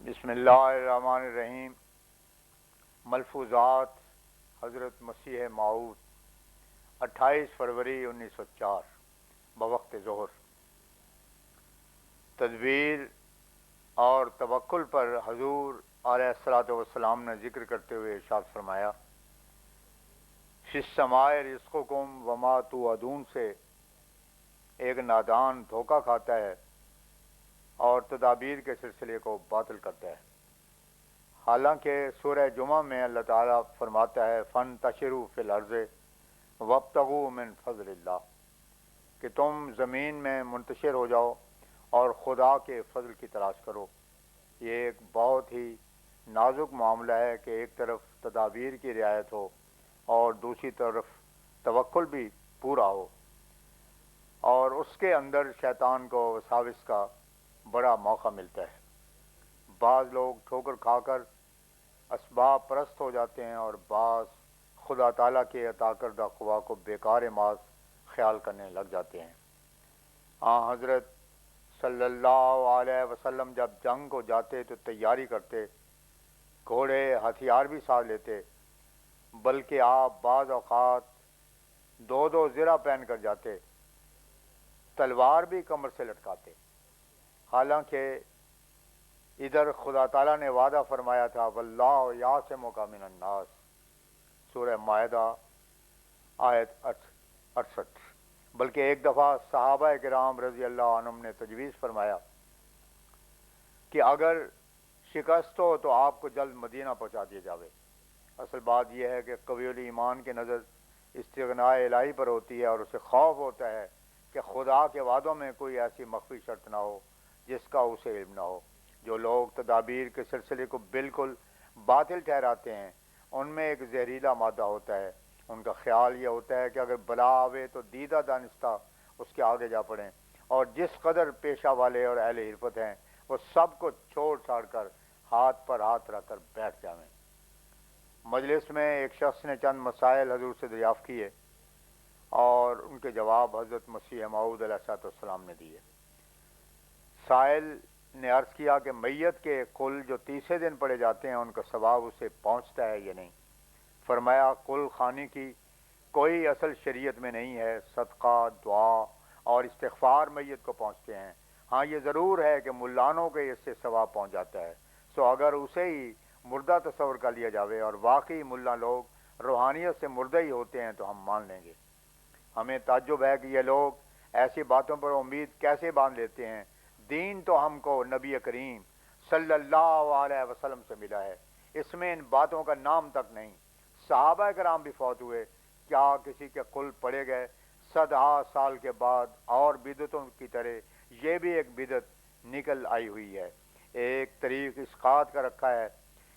بسم اللہ الرحمن الرحیم۔ ملفوظات حضرت مسیح موعود 28 فروری 1904 بوقت ظہر۔ تدبیر اور توکل پر حضور علیہ الصلوۃ والسلام نے ذکر کرتے ہوئے ارشاد فرمایا، فی السماء رزقکم وما توعدون سے ایک نادان دھوکہ کھاتا ہے اور تدابیر کے سلسلے کو باطل کرتا ہے۔ حالانکہ سورہ جمعہ میں اللہ تعالیٰ فرماتا ہے فَانْتَشِرُوا فِي الْأَرْضِ وَابْتَغُوا مِنْ فَضْلِ اللَّهِ، کہ تم زمین میں منتشر ہو جاؤ اور خدا کے فضل کی تلاش کرو۔ یہ ایک بہت ہی نازک معاملہ ہے کہ ایک طرف تدابیر کی رعایت ہو اور دوسری طرف توکل بھی پورا ہو، اور اس کے اندر شیطان کو وساوس کا بڑا موقع ملتا ہے۔ بعض لوگ ٹھوکر کھا کر اسباب پرست ہو جاتے ہیں اور بعض خدا تعالیٰ کے عطا کردہ قوا کو بیکار ماز خیال کرنے لگ جاتے ہیں۔ حضرت صلی اللہ علیہ وسلم جب جنگ کو جاتے تو تیاری کرتے، گھوڑے ہتھیار بھی ساتھ لیتے، بلکہ آپ بعض اوقات دو دو زرہ پہن کر جاتے، تلوار بھی کمر سے لٹکاتے۔ حالانکہ ادھر خدا تعالیٰ نے وعدہ فرمایا تھا واللہ یعصمک من الناس، سورہ مائدہ آیت 68۔ بلکہ ایک دفعہ صحابہ کرام رضی اللہ عنہم نے تجویز فرمایا کہ اگر شکست ہو تو آپ کو جلد مدینہ پہنچا دیا جاوے۔ اصل بات یہ ہے کہ قوی الایمان کی نظر استغناء الہی پر ہوتی ہے اور اسے خوف ہوتا ہے کہ خدا کے وعدوں میں کوئی ایسی مخفی شرط نہ ہو جس کا اسے علم نہ ہو۔ جو لوگ تدابیر کے سلسلے کو بالکل باطل ٹھہراتے ہیں ان میں ایک زہریلا مادہ ہوتا ہے۔ ان کا خیال یہ ہوتا ہے کہ اگر بلا آوے تو دیدہ دانستہ اس کے آگے جا پڑیں، اور جس قدر پیشہ والے اور اہل حرفت ہیں وہ سب کو چھوڑ چھاڑ کر ہاتھ پر ہاتھ رکھ کر بیٹھ جائیں۔ مجلس میں ایک شخص نے چند مسائل حضور سے دریافت کیے اور ان کے جواب حضرت مسیح موعود علیہ السلام نے دیے۔ سائل نے عرض کیا کہ میت کے کل جو تیسرے دن پڑے جاتے ہیں ان کا ثواب اسے پہنچتا ہے یا نہیں؟ فرمایا کل خانی کی کوئی اصل شریعت میں نہیں ہے، صدقہ، دعا اور استغفار میت کو پہنچتے ہیں۔ ہاں یہ ضرور ہے کہ ملانوں کے اس سے ثواب پہنچ جاتا ہے، سو اگر اسے ہی مردہ تصور کر لیا جاوے اور واقعی ملا لوگ روحانیت سے مردہ ہی ہوتے ہیں تو ہم مان لیں گے۔ ہمیں تعجب ہے کہ یہ لوگ ایسی باتوں پر امید کیسے باندھ لیتے ہیں۔ دین تو ہم کو نبی کریم صلی اللہ علیہ وسلم سے ملا ہے، اس میں ان باتوں کا نام تک نہیں۔ صحابہ کرام بھی فوت ہوئے، کیا کسی کے قل پڑے گئے؟ 100 سال کے بعد اور بدعتوں کی طرح یہ بھی ایک بدعت نکل آئی ہوئی ہے۔ ایک طریق اسقاط کا رکھا ہے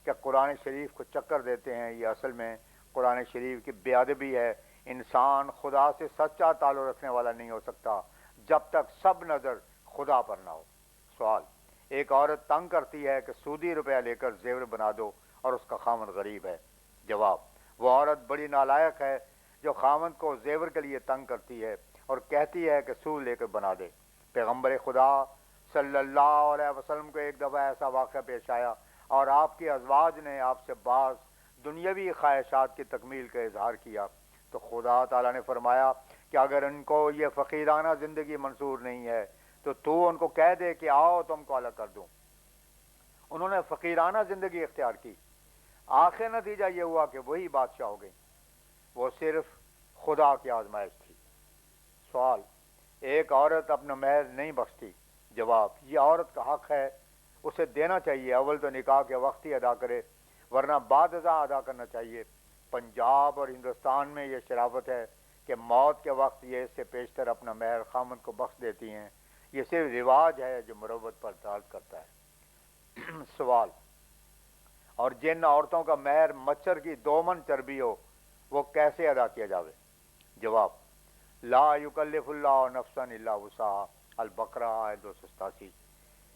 کہ قرآن شریف کو چکر دیتے ہیں، یہ اصل میں قرآن شریف کی بے ادبی ہے۔ انسان خدا سے سچا تعلق رکھنے والا نہیں ہو سکتا جب تک سب نظر خدا پر نہ ہو۔ سوال: ایک عورت تنگ کرتی ہے کہ سودی روپیہ لے کر زیور بنا دو اور اس کا خامند غریب ہے۔ جواب: وہ عورت بڑی نالائق ہے جو خامند کو زیور کے لیے تنگ کرتی ہے اور کہتی ہے کہ سود لے کر بنا دے۔ پیغمبر خدا صلی اللہ علیہ وسلم کو ایک دفعہ ایسا واقعہ پیش آیا اور آپ کی ازواج نے آپ سے بعض دنیاوی خواہشات کی تکمیل کا اظہار کیا تو خدا تعالیٰ نے فرمایا کہ اگر ان کو یہ فقیرانہ زندگی منظور نہیں ہے تو ان کو کہہ دے کہ آؤ تم کو الگ کر دوں۔ انہوں نے فقیرانہ زندگی اختیار کی، آخر نتیجہ یہ ہوا کہ وہی بادشاہ ہو گئی۔ وہ صرف خدا کی آزمائش تھی۔ سوال: ایک عورت اپنا مہر نہیں بخشتی۔ جواب: یہ عورت کا حق ہے، اسے دینا چاہیے۔ اول تو نکاح کے وقت ہی ادا کرے ورنہ بعد ازاں ادا کرنا چاہیے۔ پنجاب اور ہندوستان میں یہ شرافت ہے کہ موت کے وقت یہ اس سے پیشتر اپنا مہر خامند کو بخش دیتی ہیں۔ یہ صرف رواج ہے جو مروت پر دلالت کرتا ہے۔ سوال: اور جن عورتوں کا مہر مچھر کی 2 من چربی ہو وہ کیسے ادا کیا جاوے؟ جواب: لا یکلف اللہ نفسا الا وسعها، البقرہ آیت 287۔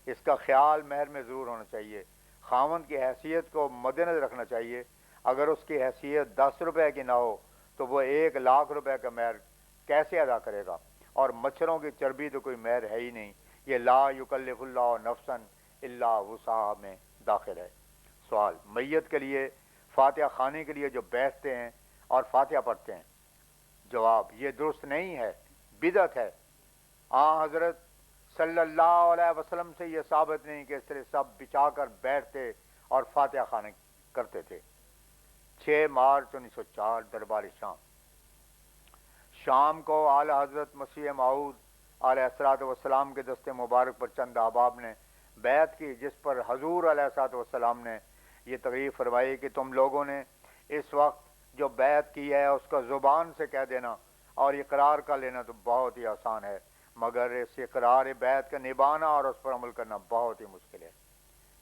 اس کا خیال مہر میں ضرور ہونا چاہیے۔ خامند کی حیثیت کو مد نظر رکھنا چاہیے۔ اگر اس کی حیثیت 10 روپے کی نہ ہو تو وہ 1,00,000 روپے کا مہر کیسے ادا کرے گا؟ اور مچھروں کی چربی تو کوئی مہر ہے ہی نہیں۔ یہ لا یکلف اللہ نفسا الا وسعها میں داخل ہے۔ سوال، میت کے لیے فاتحہ خانے کے لیے جو بیٹھتے ہیں اور فاتحہ پڑھتے ہیں، جواب، یہ درست نہیں ہے، بدعت ہے۔ حضرت صلی اللہ علیہ وسلم سے یہ ثابت نہیں کہ اس طرح سب بچھا کر بیٹھتے اور فاتحہ خانے کرتے تھے۔ 6 مارچ 1904، دربار شام۔ شام کو اعلی حضرت مسیح موعود علیہ الصلوۃ والسلام کے دست مبارک پر چند احباب نے بیعت کی، جس پر حضور علیہ الصلوۃ والسلام نے یہ تقریر فرمائی کہ تم لوگوں نے اس وقت جو بیعت کی ہے اس کا زبان سے کہہ دینا اور اقرار کر لینا تو بہت ہی آسان ہے، مگر اس اقرار بیعت کا نبھانا اور اس پر عمل کرنا بہت ہی مشکل ہے،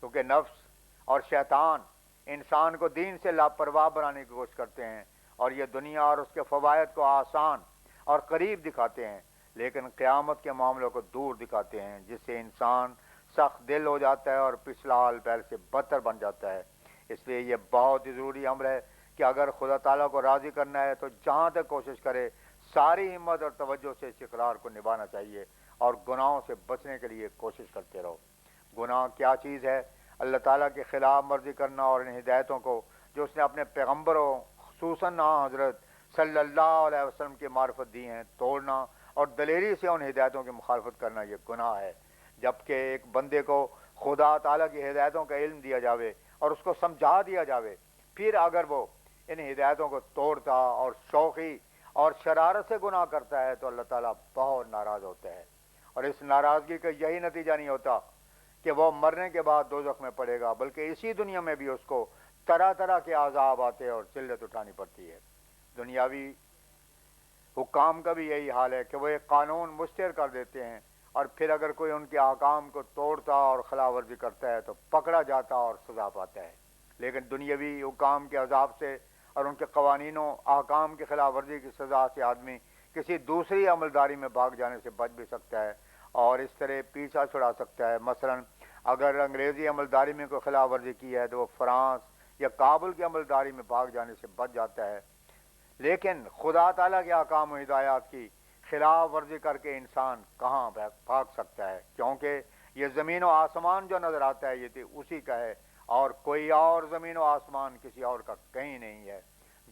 کیونکہ نفس اور شیطان انسان کو دین سے لاپرواہ بنانے کی کوشش کرتے ہیں اور یہ دنیا اور اس کے فوائد کو آسان اور قریب دکھاتے ہیں، لیکن قیامت کے معاملوں کو دور دکھاتے ہیں، جس سے انسان سخت دل ہو جاتا ہے اور پچھلا حال پہلے سے بدتر بن جاتا ہے۔ اس لیے یہ بہت ہی ضروری امر ہے کہ اگر خدا تعالیٰ کو راضی کرنا ہے تو جہاں تک کوشش کرے ساری ہمت اور توجہ سے اس اقرار کو نبھانا چاہیے اور گناہوں سے بچنے کے لیے کوشش کرتے رہو۔ گناہ کیا چیز ہے؟ اللہ تعالیٰ کے خلاف ورزی کرنا اور ان ہدایتوں کو جو اس نے اپنے پیغمبروں خصوصاً حضرت صلی اللہ علیہ وسلم کی معرفت دی ہیں توڑنا اور دلیری سے ان ہدایتوں کی مخالفت کرنا یہ گناہ ہے۔ جبکہ ایک بندے کو خدا تعالیٰ کی ہدایتوں کا علم دیا جاوے اور اس کو سمجھا دیا جاوے، پھر اگر وہ ان ہدایتوں کو توڑتا اور شوخی اور شرارت سے گناہ کرتا ہے تو اللہ تعالیٰ بہت ناراض ہوتا ہے، اور اس ناراضگی کا یہی نتیجہ نہیں ہوتا کہ وہ مرنے کے بعد دوزخ میں پڑے گا، بلکہ اسی دنیا میں بھی اس کو طرح طرح کے عذاب آتے اور ذلت اٹھانی پڑتی ہے۔ دنیاوی حکام کا بھی یہی حال ہے کہ وہ ایک قانون مستر کر دیتے ہیں اور پھر اگر کوئی ان کے احکام کو توڑتا اور خلاف ورزی کرتا ہے تو پکڑا جاتا اور سزا پاتا ہے، لیکن دنیاوی حکام کے عذاب سے اور ان کے قوانینوں احکام کی خلاف ورزی کی سزا سے آدمی کسی دوسری عملداری میں بھاگ جانے سے بچ بھی سکتا ہے اور اس طرح پیچھا چھڑا سکتا ہے۔ مثلا اگر انگریزی عملداری میں کوئی خلاف ورزی کی ہے تو وہ فرانس یا کابل کی عملداری میں بھاگ جانے سے بچ جاتا ہے، لیکن خدا تعالیٰ کے احکام و ہدایات کی خلاف ورزی کر کے انسان کہاں بھاگ سکتا ہے؟ کیونکہ یہ زمین و آسمان جو نظر آتا ہے یہ اسی کا ہے اور کوئی اور زمین و آسمان کسی اور کا کہیں نہیں ہے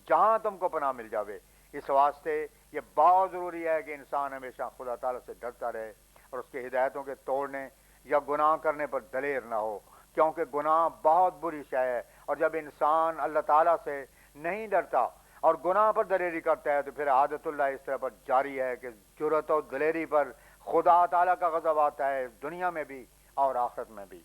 جہاں تم کو پناہ مل جاوے۔ اس واسطے یہ بہت ضروری ہے کہ انسان ہمیشہ خدا تعالیٰ سے ڈرتا رہے اور اس کے ہدایتوں کے توڑنے یا گناہ کرنے پر دلیر نہ ہو، کیونکہ گناہ بہت بری شے ہے، اور جب انسان اللہ تعالیٰ سے نہیں ڈرتا اور گناہ پر دلیری کرتا ہے تو پھر عادت اللہ اس طرح پر جاری ہے کہ جرأت و دلیری پر خدا تعالیٰ کا غضب آتا ہے، دنیا میں بھی اور آخرت میں بھی۔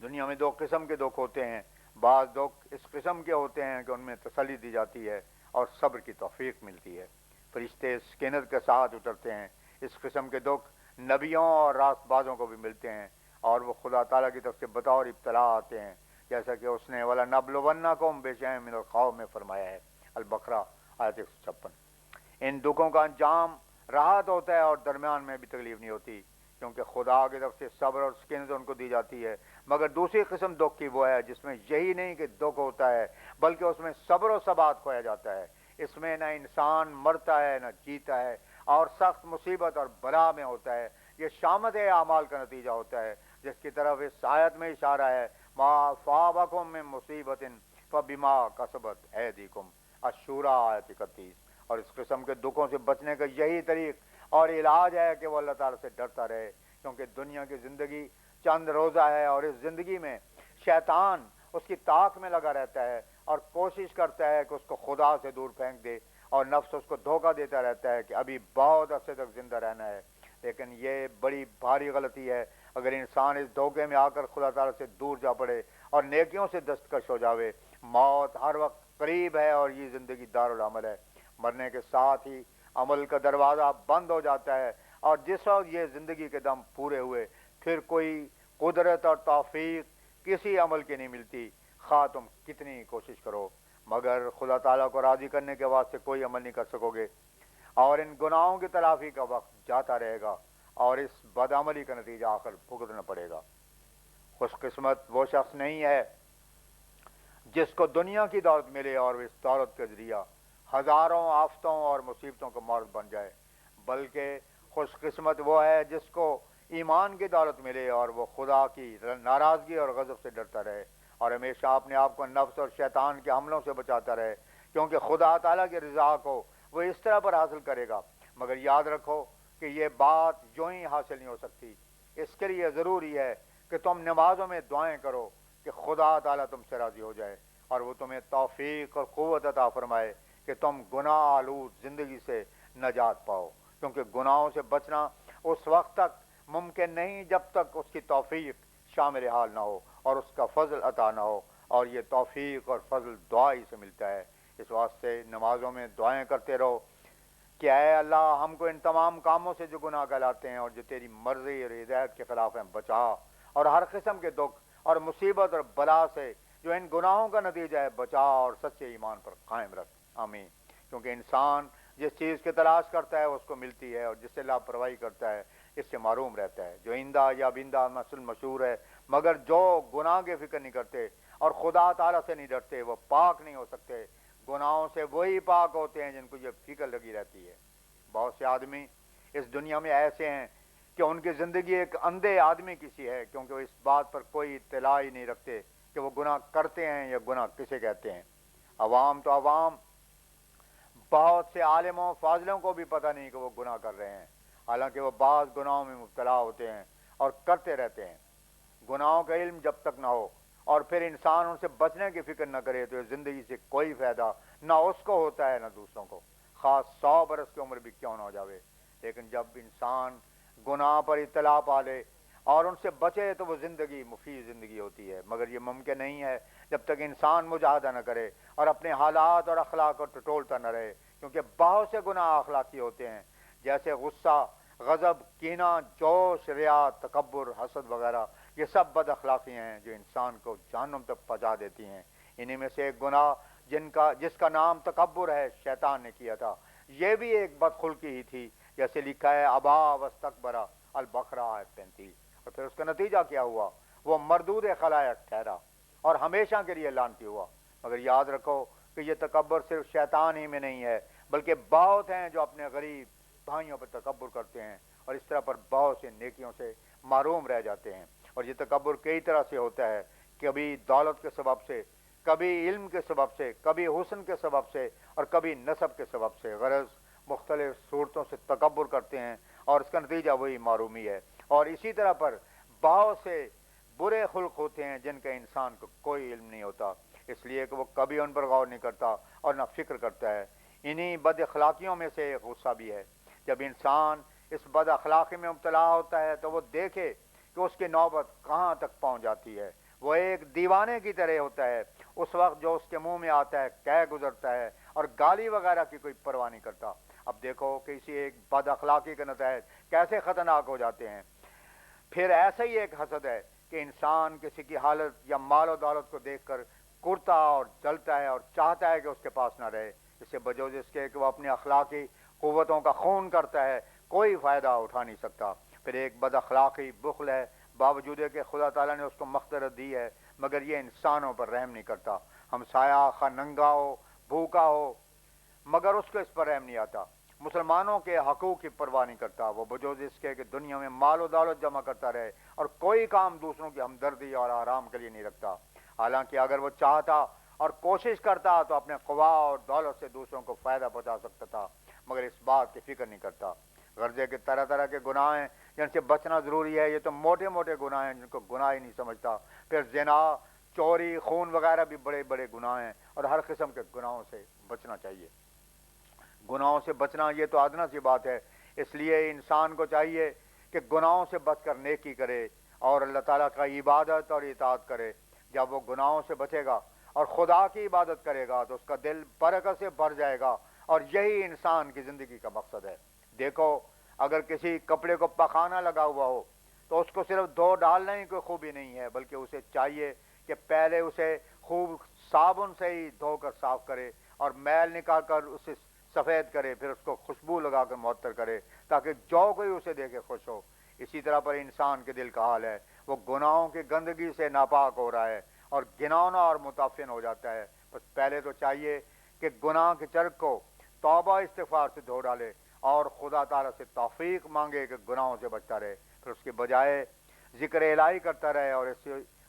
دنیا میں 2 قسم کے دکھ ہوتے ہیں، بعض دکھ اس قسم کے ہوتے ہیں کہ ان میں تسلی دی جاتی ہے اور صبر کی توفیق ملتی ہے، فرشتے سکینت کے ساتھ اترتے ہیں۔ اس قسم کے دکھ نبیوں اور راست بازوں کو بھی ملتے ہیں اور وہ خدا تعالیٰ کی طرف سے بطور ابتلا آتے ہیں، جیسا کہ اس نے وَلَنَبْلُوَنَّكُمْ بِشَيْءٍ مِّنَ الْخَوْفِ میں فرمایا ہے، البقرہ آیت 156۔ ان دکھوں کا انجام راحت ہوتا ہے اور درمیان میں بھی تکلیف نہیں ہوتی، کیونکہ خدا کی طرف سے صبر اور سکینت ان کو دی جاتی ہے۔ مگر دوسری قسم دکھ کی وہ ہے جس میں یہی نہیں کہ دکھ ہوتا ہے بلکہ اس میں صبر و ثبات کھویا جاتا ہے، اس میں نہ انسان مرتا ہے نہ جیتا ہے اور سخت مصیبت اور بلا میں ہوتا ہے۔ یہ شامت اعمال کا نتیجہ ہوتا ہے جس کی طرف اس آیت میں اشارہ ہے، ما فابکم من مصیبت فبما کسبت ایدیکم، الشورى آیت 31۔ اور اس قسم کے دکھوں سے بچنے کا یہی طریق اور علاج ہے کہ وہ اللہ تعالیٰ سے ڈرتا رہے، کیونکہ دنیا کی زندگی چند روزہ ہے اور اس زندگی میں شیطان اس کی طاق میں لگا رہتا ہے اور کوشش کرتا ہے کہ اس کو خدا سے دور پھینک دے، اور نفس اس کو دھوکہ دیتا رہتا ہے کہ ابھی بہت عرصے تک زندہ رہنا ہے، لیکن یہ بڑی بھاری غلطی ہے۔ اگر انسان اس دھوکے میں آ کر خدا تعالیٰ سے دور جا پڑے اور نیکیوں سے دستکش ہو جاوے، موت ہر وقت قریب ہے اور یہ زندگی دارالعمل ہے۔ مرنے کے ساتھ ہی عمل کا دروازہ بند ہو جاتا ہے، اور جس وقت یہ زندگی کے دم پورے ہوئے پھر کوئی قدرت اور توفیق کسی عمل کی نہیں ملتی، خواہ تم کتنی کوشش کرو، مگر خدا تعالیٰ کو راضی کرنے کے واسطے کوئی عمل نہیں کر سکو گے، اور ان گناہوں کی تلافی کا وقت جاتا رہے گا اور اس بدعملی کا نتیجہ آخر بھگتنا پڑے گا۔ خوش قسمت وہ شخص نہیں ہے جس کو دنیا کی دولت ملے اور اس دولت کے ذریعہ ہزاروں آفتوں اور مصیبتوں کا مورد بن جائے، بلکہ خوش قسمت وہ ہے جس کو ایمان کی دولت ملے اور وہ خدا کی ناراضگی اور غضب سے ڈرتا رہے اور ہمیشہ اپنے آپ کو نفس اور شیطان کے حملوں سے بچاتا رہے، کیونکہ خدا تعالیٰ کی رضا کو وہ اس طرح پر حاصل کرے گا۔ مگر یاد رکھو کہ یہ بات یوں ہی حاصل نہیں ہو سکتی، اس کے لیے ضروری ہے کہ تم نمازوں میں دعائیں کرو کہ خدا تعالیٰ تم سے راضی ہو جائے اور وہ تمہیں توفیق اور قوت عطا فرمائے کہ تم گناہ آلود زندگی سے نجات پاؤ، کیونکہ گناہوں سے بچنا اس وقت تک ممکن نہیں جب تک اس کی توفیق شامل حال نہ ہو اور اس کا فضل عطا نہ ہو، اور یہ توفیق اور فضل دعا ہی سے ملتا ہے۔ اس واسطے نمازوں میں دعائیں کرتے رہو کہ اے اللہ ہم کو ان تمام کاموں سے جو گناہ کہلاتے ہیں اور جو تیری مرضی اور ہدایت کے خلاف ہیں بچا، اور ہر قسم کے دکھ اور مصیبت اور بلا سے جو ان گناہوں کا نتیجہ ہے بچا، اور سچے ایمان پر قائم رکھ، آمین۔ کیونکہ انسان جس چیز کی تلاش کرتا ہے اس کو ملتی ہے، اور جس سے لاپرواہی کرتا ہے اس سے محروم رہتا ہے۔ جو ایندھا یا بندہ مثل مشہور ہے، مگر جو گناہ کی فکر نہیں کرتے اور خدا تعالیٰ سے نہیں ڈرتے وہ پاک نہیں ہو سکتے۔ گناہوں سے وہی پاک ہوتے ہیں جن کو یہ فکر لگی رہتی ہے۔ بہت سے آدمی اس دنیا میں ایسے ہیں کہ ان کی زندگی ایک اندھے آدمی کی سی ہے، کیونکہ وہ اس بات پر کوئی اطلاع ہی نہیں رکھتے کہ وہ گناہ کرتے ہیں یا گناہ کسے کہتے ہیں۔ عوام تو عوام، بہت سے عالموں فاضلوں کو بھی پتہ نہیں کہ وہ گناہ کر رہے ہیں، حالانکہ وہ بعض گناہوں میں مبتلا ہوتے ہیں اور کرتے رہتے ہیں۔ گناہوں کا علم جب تک نہ ہو اور پھر انسان ان سے بچنے کی فکر نہ کرے تو زندگی سے کوئی فائدہ نہ اس کو ہوتا ہے نہ دوسروں کو، خاص 100 برس کی عمر بھی کیوں نہ ہو جاوے۔ لیکن جب انسان گناہ پر اطلاع پا لے اور ان سے بچے تو وہ زندگی مفید زندگی ہوتی ہے۔ مگر یہ ممکن نہیں ہے جب تک انسان مجاہدہ نہ کرے اور اپنے حالات اور اخلاق کو ٹٹولتا نہ رہے، کیونکہ بہت سے گناہ اخلاقی ہوتے ہیں جیسے غصہ، غضب، کینہ، جوش، ریا، تکبر، حسد وغیرہ۔ یہ سب بد اخلاقیاں ہیں جو انسان کو جہنم تک پہنچا دیتی ہیں۔ انہی میں سے ایک گناہ جس کا نام تکبر ہے شیطان نے کیا تھا۔ یہ بھی ایک بدخلقی ہی تھی، جیسے لکھا ہے ابا واستکبر البقرہ آیت 35۔ اور پھر اس کا نتیجہ کیا ہوا؟ وہ مردود خلائق ٹھہرا اور ہمیشہ کے لیے لعنتی ہوا۔ مگر یاد رکھو کہ یہ تکبر صرف شیطان ہی میں نہیں ہے، بلکہ بہت ہیں جو اپنے غریب بھائیوں پر تکبر کرتے ہیں اور اس طرح پر بہت سے نیکیوں سے محروم رہ جاتے ہیں۔ اور یہ تکبر کئی طرح سے ہوتا ہے، کبھی دولت کے سبب سے، کبھی علم کے سبب سے، کبھی حسن کے سبب سے، اور کبھی نسب کے سبب سے۔ غرض مختلف صورتوں سے تکبر کرتے ہیں اور اس کا نتیجہ وہی محرومی ہے۔ اور اسی طرح پر بہت سے برے خلق ہوتے ہیں جن کا انسان کو کوئی علم نہیں ہوتا، اس لیے کہ وہ کبھی ان پر غور نہیں کرتا اور نہ فکر کرتا ہے۔ انہی بد اخلاقیوں میں سے ایک غصہ بھی ہے۔ جب انسان اس بد اخلاقی میں مبتلا ہوتا ہے تو وہ دیکھے کہ اس کی نوبت کہاں تک پہنچ جاتی ہے۔ وہ ایک دیوانے کی طرح ہوتا ہے، اس وقت جو اس کے منہ میں آتا ہے کہہ گزرتا ہے اور گالی وغیرہ کی کوئی پرواہ نہیں کرتا۔ اب دیکھو کہ اسی ایک بد اخلاقی کے نتائج کیسے خطرناک ہو جاتے ہیں۔ پھر ایسا ہی ایک حسد ہے کہ انسان کسی کی حالت یا مال و دولت کو دیکھ کر کرتا اور جلتا ہے اور چاہتا ہے کہ اس کے پاس نہ رہے، اس سے بجوز اس کے کہ وہ اپنی اخلاقی قوتوں کا خون کرتا ہے کوئی فائدہ اٹھا نہیں سکتا۔ پھر ایک بد اخلاقی بخل ہے، باوجود کہ خدا تعالیٰ نے اس کو مغفرت دی ہے مگر یہ انسانوں پر رحم نہیں کرتا۔ ہمسایہ خواہ ننگا ہو، بھوکا ہو، مگر اس کو اس پر رحم نہیں آتا۔ مسلمانوں کے حقوق کی پرواہ نہیں کرتا، وہ بجوز اس کے کہ دنیا میں مال و دولت جمع کرتا رہے اور کوئی کام دوسروں کی ہمدردی اور آرام کے لیے نہیں رکھتا۔ حالانکہ اگر وہ چاہتا اور کوشش کرتا تو اپنے قوا اور دولت سے دوسروں کو فائدہ پہنچا سکتا تھا، مگر اس بات کی فکر نہیں کرتا۔ غرضے کے طرح طرح کے گناہ ہیں جن سے بچنا ضروری ہے، یہ تو موٹے موٹے گناہ ہیں جن کو گناہ ہی نہیں سمجھتا۔ پھر زنا، چوری، خون وغیرہ بھی بڑے بڑے گناہ ہیں اور ہر قسم کے گناہوں سے بچنا چاہیے۔ گناہوں سے بچنا یہ تو ادنا سی بات ہے، اس لیے انسان کو چاہیے کہ گناہوں سے بچ کر نیکی کرے اور اللہ تعالیٰ کا عبادت اور اطاعت کرے۔ جب وہ گناہوں سے بچے گا اور خدا کی عبادت کرے گا تو اس کا دل برکت سے بھر جائے گا، اور یہی انسان کی زندگی کا مقصد ہے۔ دیکھو اگر کسی کپڑے کو پخانا لگا ہوا ہو تو اس کو صرف دھو ڈالنا ہی کوئی خوبی نہیں ہے، بلکہ اسے چاہیے کہ پہلے اسے خوب صابن سے ہی دھو کر صاف کرے اور میل نکال کر اسے سفید کرے، پھر اس کو خوشبو لگا کر معطر کرے تاکہ جو کوئی اسے دیکھے خوش ہو۔ اسی طرح پر انسان کے دل کا حال ہے، وہ گناہوں کی گندگی سے ناپاک ہو رہا ہے اور گھناؤنا اور متعفن ہو جاتا ہے۔ بس پہلے تو چاہیے کہ گناہ کے چرک کو توبہ استغفار سے دھو ڈالے اور خدا تعالیٰ سے توفیق مانگے کہ گناہوں سے بچتا رہے، پھر اس کے بجائے ذکر الہی کرتا رہے اور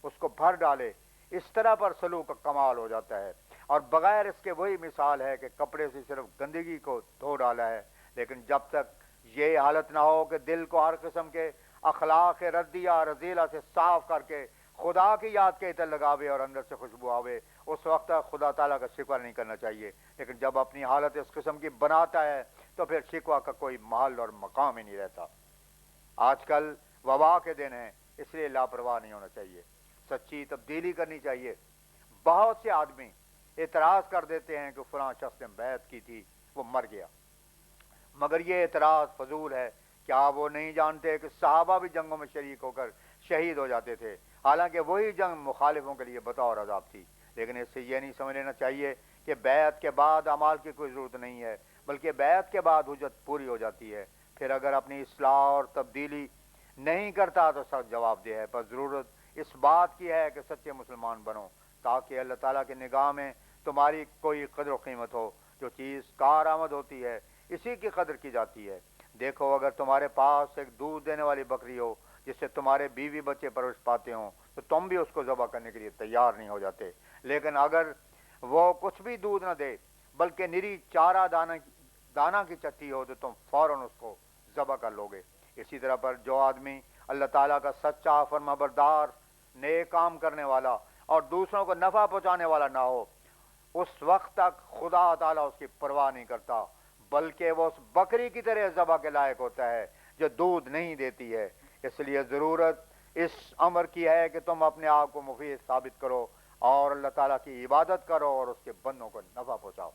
اس کو بھر ڈالے، اس طرح پر سلوک کا کمال ہو جاتا ہے۔ اور بغیر اس کے وہی مثال ہے کہ کپڑے سے صرف گندگی کو دھو ڈالا ہے، لیکن جب تک یہ حالت نہ ہو کہ دل کو ہر قسم کے اخلاق ردیہ رذیلہ سے صاف کر کے خدا کی یاد کے عطر لگاوے اور اندر سے خوشبو آوے، اس وقت تک خدا تعالیٰ کا شکوہ نہیں کرنا چاہیے۔ لیکن جب اپنی حالت اس قسم کی بناتا ہے تو پھر شکوہ کا کوئی محل اور مقام ہی نہیں رہتا۔ آج کل وبا کے دن ہیں، اس لیے لاپرواہ نہیں ہونا چاہیے، سچی تبدیلی کرنی چاہیے۔ بہت سے آدمی اعتراض کر دیتے ہیں کہ فلاں شخص نے بیعت کی تھی، وہ مر گیا، مگر یہ اعتراض فضول ہے۔ کیا وہ نہیں جانتے کہ صحابہ بھی جنگوں میں شریک ہو کر شہید ہو جاتے تھے، حالانکہ وہی جنگ مخالفوں کے لیے بطور عذاب تھی؟ لیکن اس سے یہ نہیں سمجھ لینا چاہیے کہ بیعت کے بعد اعمال کی کوئی ضرورت نہیں ہے، بلکہ بیعت کے بعد حجت پوری ہو جاتی ہے۔ پھر اگر اپنی اصلاح اور تبدیلی نہیں کرتا تو سخت جواب دہ ہے، پر ضرورت اس بات کی ہے کہ سچے مسلمان بنو، تاکہ اللہ تعالیٰ کی نگاہ میں تمہاری کوئی قدر و قیمت ہو۔ جو چیز کارآمد ہوتی ہے اسی کی قدر کی جاتی ہے۔ دیکھو، اگر تمہارے پاس ایک دودھ دینے والی بکری ہو جس سے تمہارے بیوی بچے پرورش پاتے ہوں، تو تم بھی اس کو ذبح کرنے کے لیے تیار نہیں ہو جاتے۔ لیکن اگر وہ کچھ بھی دودھ نہ دے بلکہ نری چارہ دانہ کی چٹی ہو تو تم فوراً اس کو ذبح کر لو گے۔ اسی طرح پر جو آدمی اللہ تعالیٰ کا سچا فرما بردار، نیک کام کرنے والا اور دوسروں کو نفع پہنچانے والا نہ ہو، اس وقت تک خدا تعالیٰ اس کی پرواہ نہیں کرتا، بلکہ وہ اس بکری کی طرح ذبح کے لائق ہوتا ہے جو دودھ نہیں دیتی ہے۔ اس لیے ضرورت اس امر کی ہے کہ تم اپنے آپ کو مفید ثابت کرو اور اللہ تعالیٰ کی عبادت کرو اور اس کے بندوں کو نفع پہنچاؤ۔